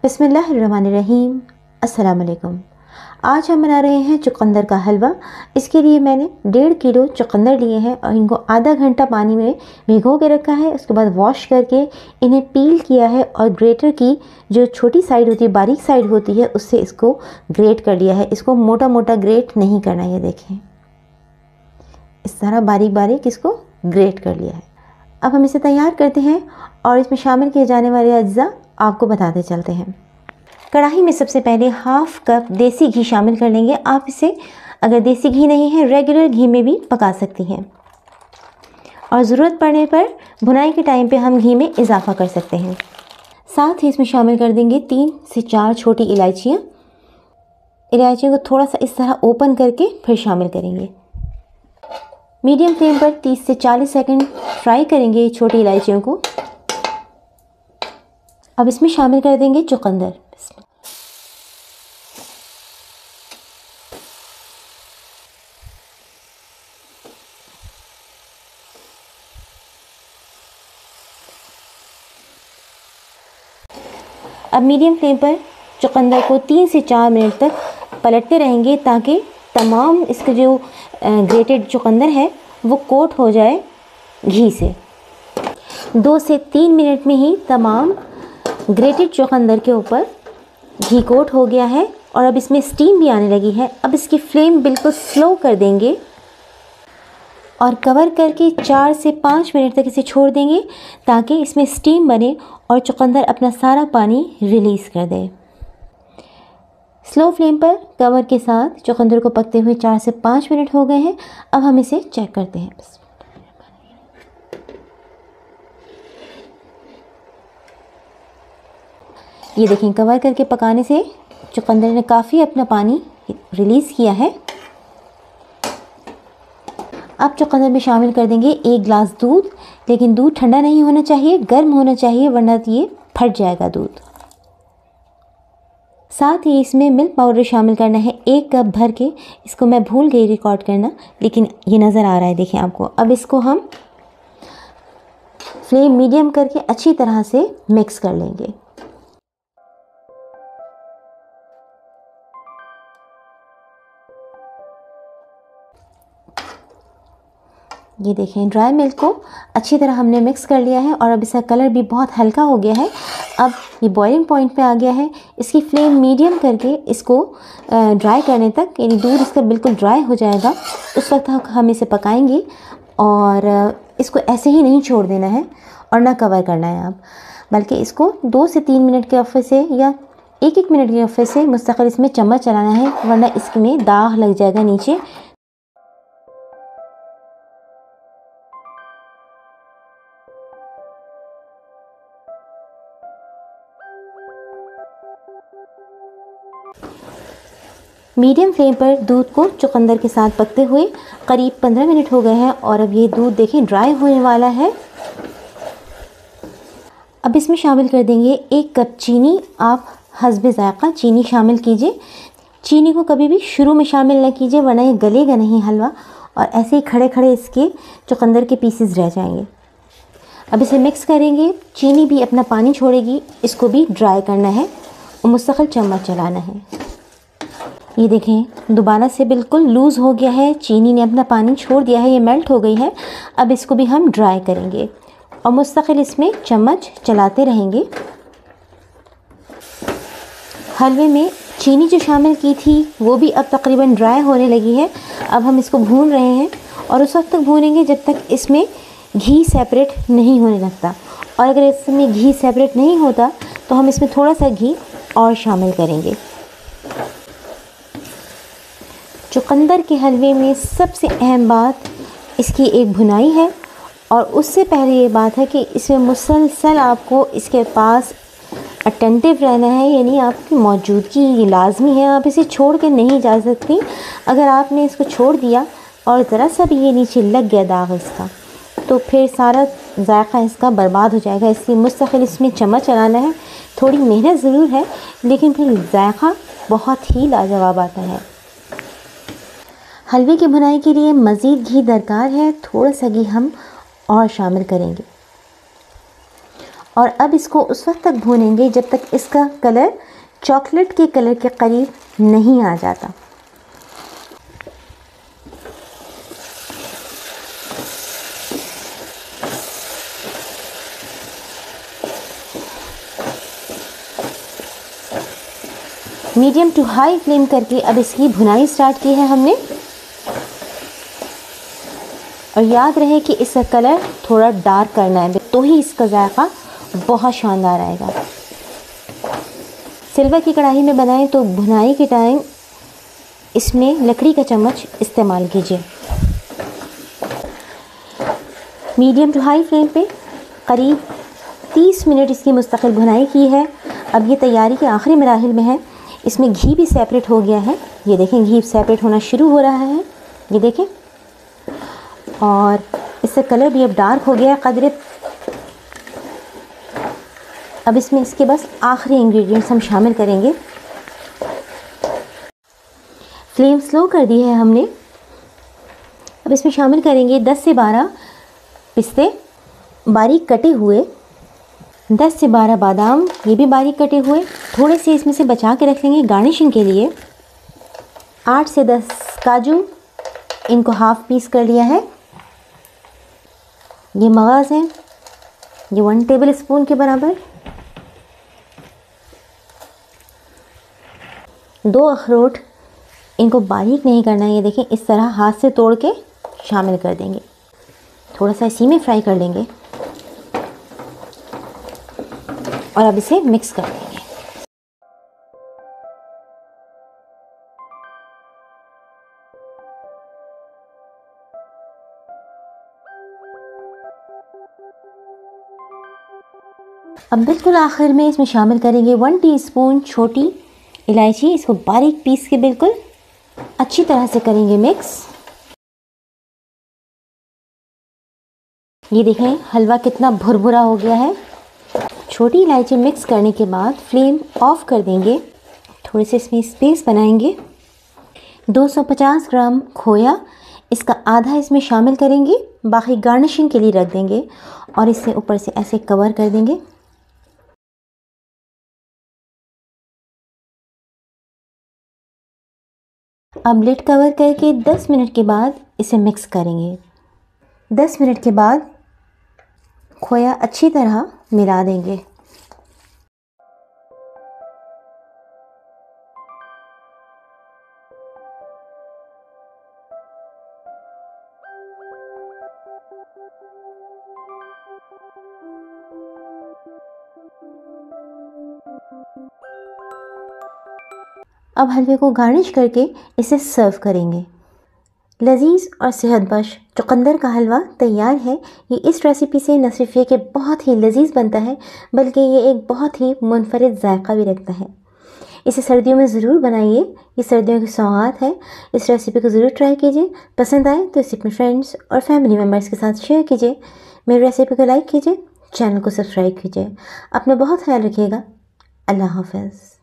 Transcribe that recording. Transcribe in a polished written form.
बिस्मिल्लाहिर्रहमानिर्रहीम। अस्सलाम वालेकुम। आज हम बना रहे हैं चुकंदर का हलवा। इसके लिए मैंने 1.5 किलो चुकंदर लिए हैं और इनको आधा घंटा पानी में भिगो के रखा है। उसके बाद वॉश करके इन्हें पील किया है और ग्रेटर की जो छोटी साइड होती है, बारीक साइड होती है, उससे इसको ग्रेट कर लिया है। इसको मोटा मोटा ग्रेट नहीं करना है, ये देखें इस तरह बारीक बारीक इसको ग्रेट कर लिया है। अब हम इसे तैयार करते हैं और इसमें शामिल किए जाने वाले अज्जा आपको बताते चलते हैं। कढ़ाई में सबसे पहले हाफ कप देसी घी शामिल कर लेंगे। आप इसे अगर देसी घी नहीं है रेगुलर घी में भी पका सकती हैं और ज़रूरत पड़ने पर भुनाई के टाइम पे हम घी में इजाफा कर सकते हैं। साथ ही इसमें शामिल कर देंगे 3 से 4 छोटी इलायचियाँ। इलायचियों को थोड़ा सा इस तरह ओपन करके फिर शामिल करेंगे। मीडियम फ्लेम पर 30 से 40 सेकंड फ्राई करेंगे छोटी इलायचियों को। अब इसमें शामिल कर देंगे चुकंदर। अब मीडियम फ्लेम पर चुकंदर को 3 से 4 मिनट तक पलटते रहेंगे ताकि तमाम इसका जो ग्रेटेड चुकंदर है वो कोट हो जाए घी से। 2 से 3 मिनट में ही तमाम ग्रेटेड चुकंदर के ऊपर घी कोट हो गया है और अब इसमें स्टीम भी आने लगी है। अब इसकी फ्लेम बिल्कुल स्लो कर देंगे और कवर करके 4 से 5 मिनट तक इसे छोड़ देंगे ताकि इसमें स्टीम बने और चुकंदर अपना सारा पानी रिलीज़ कर दे। स्लो फ्लेम पर कवर के साथ चुकंदर को पकते हुए 4 से 5 मिनट हो गए हैं। अब हम इसे चेक करते हैं। ये देखें, कवर करके पकाने से चुकंदर ने काफ़ी अपना पानी रिलीज़ किया है। अब चुकंदर में शामिल कर देंगे 1 गिलास दूध, लेकिन दूध ठंडा नहीं होना चाहिए, गर्म होना चाहिए, वरना ये फट जाएगा दूध। साथ ही इसमें मिल्क पाउडर शामिल करना है 1 कप भर के। इसको मैं भूल गई रिकॉर्ड करना, लेकिन ये नज़र आ रहा है, देखें आपको। अब इसको हम फ्लेम मीडियम करके अच्छी तरह से मिक्स कर लेंगे। ये देखें, ड्राई मिल्क को अच्छी तरह हमने मिक्स कर लिया है और अब इसका कलर भी बहुत हल्का हो गया है। अब ये बॉइलिंग पॉइंट पे आ गया है। इसकी फ्लेम मीडियम करके इसको ड्राई करने तक, यानी दूध इसका बिल्कुल ड्राई हो जाएगा उस वक्त तक हम इसे पकाएंगे और इसको ऐसे ही नहीं छोड़ देना है और ना कवर करना है आप, बल्कि इसको 2 से 3 मिनट के वफ़े से या 1-1 मिनट के वफ़े से मुस्तकिल इसमें चम्मच चलाना है, वरना इसमें दाग लग जाएगा नीचे। मीडियम फ्लेम पर दूध को चुकंदर के साथ पकते हुए करीब 15 मिनट हो गए हैं और अब ये दूध देखें ड्राई होने वाला है। अब इसमें शामिल कर देंगे 1 कप चीनी। आप हस्बे ज़ायक़ा चीनी शामिल कीजिए। चीनी को कभी भी शुरू में शामिल न कीजिए, वरना ये गलेगा नहीं हलवा और ऐसे ही खड़े खड़े इसके चुकंदर के पीसेस रह जाएंगे। अब इसे मिक्स करेंगे। चीनी भी अपना पानी छोड़ेगी, इसको भी ड्राई करना है और मुस्तकिल चम्मच चलाना है। ये देखें, दोबारा से बिल्कुल लूज़ हो गया है, चीनी ने अपना पानी छोड़ दिया है, ये मेल्ट हो गई है। अब इसको भी हम ड्राई करेंगे और मुस्तकिल इसमें चम्मच चलाते रहेंगे। हलवे में चीनी जो शामिल की थी वो भी अब तकरीबन ड्राई होने लगी है। अब हम इसको भून रहे हैं और उस वक्त तक भूनेंगे जब तक इसमें घी सेपरेट नहीं होने लगता, और अगर इसमें घी सेपरेट नहीं होता तो हम इसमें थोड़ा सा घी और शामिल करेंगे। चुकंदर के हलवे में सबसे अहम बात इसकी एक भुनाई है और उससे पहले ये बात है कि इसमें मुसलसल आपको इसके पास अटेंटिव रहना है, यानी आपकी मौजूदगी ये लाजमी है। आप इसे छोड़ के नहीं जा सकती। अगर आपने इसको छोड़ दिया और ज़रा सा भी ये नीचे लग गया दाग इसका, तो फिर सारा जायका इसका बर्बाद हो जाएगा। इसलिए मुस्तकिल इसमें चम्मच चलाना है। थोड़ी मेहनत ज़रूर है, लेकिन फिर जायका बहुत ही लाजवाब आता है। हलवे की भुनाई के लिए मज़ीद घी दरकार है। थोड़ा सा घी हम और शामिल करेंगे और अब इसको उस वक्त तक भूनेंगे जब तक इसका कलर चॉकलेट के कलर के करीब नहीं आ जाता। मीडियम टू हाई फ्लेम करके अब इसकी भुनाई स्टार्ट की है हमने। और याद रहे कि इसका कलर थोड़ा डार्क करना है, तो ही इसका जायका बहुत शानदार आएगा। सिल्वर की कढ़ाई में बनाएं तो भुनाई के टाइम इसमें लकड़ी का चम्मच इस्तेमाल कीजिए। मीडियम टू हाई फ्लेम पे करीब 30 मिनट इसकी मुस्तकिल भुनाई की है। अब ये तैयारी के आखिरी मराहिल में है। इसमें घी भी सेपरेट हो गया है, ये देखें घी सेपरेट होना शुरू हो रहा है, ये देखें। और इससे कलर भी अब डार्क हो गया है कदरे। अब इसमें इसके बस आखिरी इंग्रेडिएंट्स हम शामिल करेंगे। फ्लेम स्लो कर दी है हमने। अब इसमें शामिल करेंगे 10 से 12 पिस्ते बारीक कटे हुए, 10 से 12 बादाम ये भी बारीक कटे हुए, थोड़े से इसमें से बचा के रख लेंगे गार्निशिंग के लिए। 8 से 10 काजू, इनको हाफ पीस कर लिया है। ये मगज़ हैं, ये 1 टेबल स्पून के बराबर। 2 अखरोट, इनको बारीक नहीं करना है, ये देखें इस तरह हाथ से तोड़ के शामिल कर देंगे। थोड़ा सा इसी में फ्राई कर लेंगे और अब इसे मिक्स कर देंगे। अब बिल्कुल आखिर में इसमें शामिल करेंगे 1 टीस्पून छोटी इलायची, इसको बारीक पीस के बिल्कुल अच्छी तरह से करेंगे मिक्स। ये देखें हलवा कितना भुरभुरा हो गया है। छोटी इलायची मिक्स करने के बाद फ्लेम ऑफ कर देंगे। थोड़े से इसमें स्पेस बनाएंगे। 250 ग्राम खोया, इसका आधा इसमें शामिल करेंगे, बाकी गार्निशिंग के लिए रख देंगे और इसे ऊपर से ऐसे कवर कर देंगे। अब लिड कवर करके 10 मिनट के बाद इसे मिक्स करेंगे। 10 मिनट के बाद खोया अच्छी तरह मिला देंगे। अब हलवे को गार्निश करके इसे सर्व करेंगे। लजीज और सेहतबख्श चुकंदर का हलवा तैयार है। ये इस रेसिपी से न सिर्फ ये कि बहुत ही लजीज बनता है, बल्कि ये एक बहुत ही मुनफरिद जायका भी रखता है। इसे सर्दियों में ज़रूर बनाइए, ये सर्दियों की सौगात है। इस रेसिपी को ज़रूर ट्राई कीजिए। पसंद आए तो इसे अपने फ्रेंड्स और फैमिली मेम्बर्स के साथ शेयर कीजिए। मेरी रेसिपी को लाइक कीजिए, चैनल को सब्सक्राइब कीजिए। अपना बहुत ख्याल रखिएगा। अल्लाह हाफ़िज़।